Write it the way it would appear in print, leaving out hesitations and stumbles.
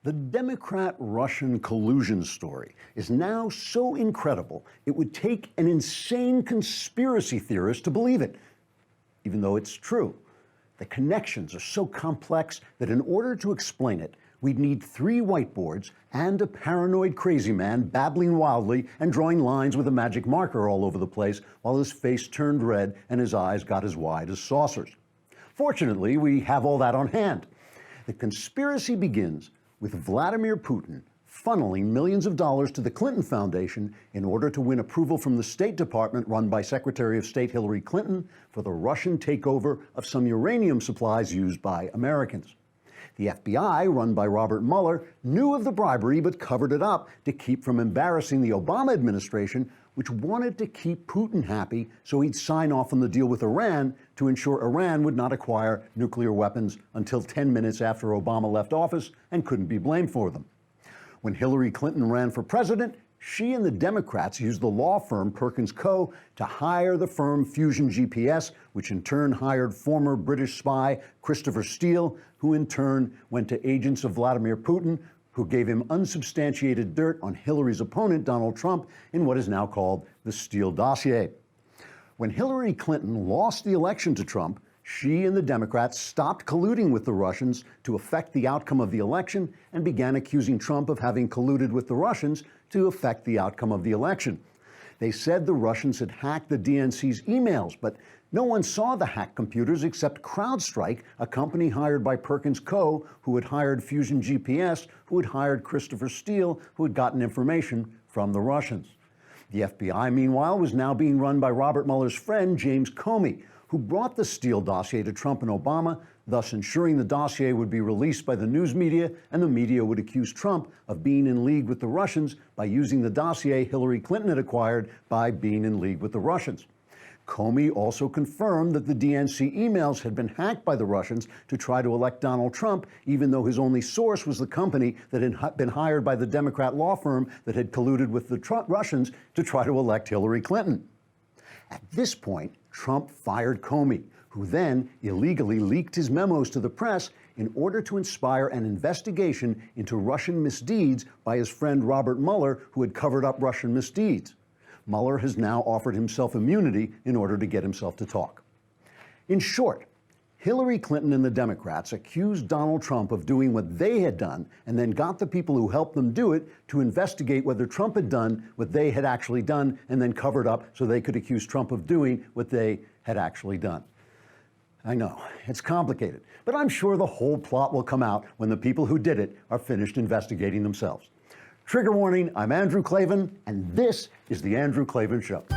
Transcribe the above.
The Democrat-Russian collusion story is now so incredible it would take an insane conspiracy theorist to believe it, even though it's true. The connections are so complex that in order to explain it, we'd need 3 whiteboards and a paranoid crazy man babbling wildly and drawing lines with a magic marker all over the place while his face turned red and his eyes got as wide as saucers. Fortunately, we have all that on hand. The conspiracy begins with Vladimir Putin funneling millions of dollars to the Clinton Foundation in order to win approval from the State Department run by Secretary of State Hillary Clinton for the Russian takeover of some uranium supplies used by Americans. The FBI, run by Robert Mueller, knew of the bribery but covered it up to keep from embarrassing the Obama administration, which wanted to keep Putin happy so he'd sign off on the deal with Iran to ensure Iran would not acquire nuclear weapons until 10 minutes after Obama left office and couldn't be blamed for them. When Hillary Clinton ran for president, she and the Democrats used the law firm Perkins Co. to hire the firm Fusion GPS, which in turn hired former British spy Christopher Steele, who in turn went to agents of Vladimir Putin, who gave him unsubstantiated dirt on Hillary's opponent, Donald Trump, in what is now called the Steele dossier. When Hillary Clinton lost the election to Trump, she and the Democrats stopped colluding with the Russians to affect the outcome of the election and began accusing Trump of having colluded with the Russians to affect the outcome of the election. They said the Russians had hacked the DNC's emails, but no one saw the hacked computers except CrowdStrike, a company hired by Perkins Co., who had hired Fusion GPS, who had hired Christopher Steele, who had gotten information from the Russians. The FBI, meanwhile, was now being run by Robert Mueller's friend, James Comey, who brought the Steele dossier to Trump and Obama, thus ensuring the dossier would be released by the news media and the media would accuse Trump of being in league with the Russians by using the dossier Hillary Clinton had acquired by being in league with the Russians. Comey also confirmed that the DNC emails had been hacked by the Russians to try to elect Donald Trump, even though his only source was the company that had been hired by the Democrat law firm that had colluded with the Russians to try to elect Hillary Clinton. At this point, Trump fired Comey, who then illegally leaked his memos to the press in order to inspire an investigation into Russian misdeeds by his friend Robert Mueller, who had covered up Russian misdeeds. Mueller has now offered himself immunity in order to get himself to talk. In short, Hillary Clinton and the Democrats accused Donald Trump of doing what they had done and then got the people who helped them do it to investigate whether Trump had done what they had actually done and then covered up so they could accuse Trump of doing what they had actually done. I know, it's complicated, but I'm sure the whole plot will come out when the people who did it are finished investigating themselves. Trigger warning, I'm Andrew Klavan, and this is The Andrew Klavan Show.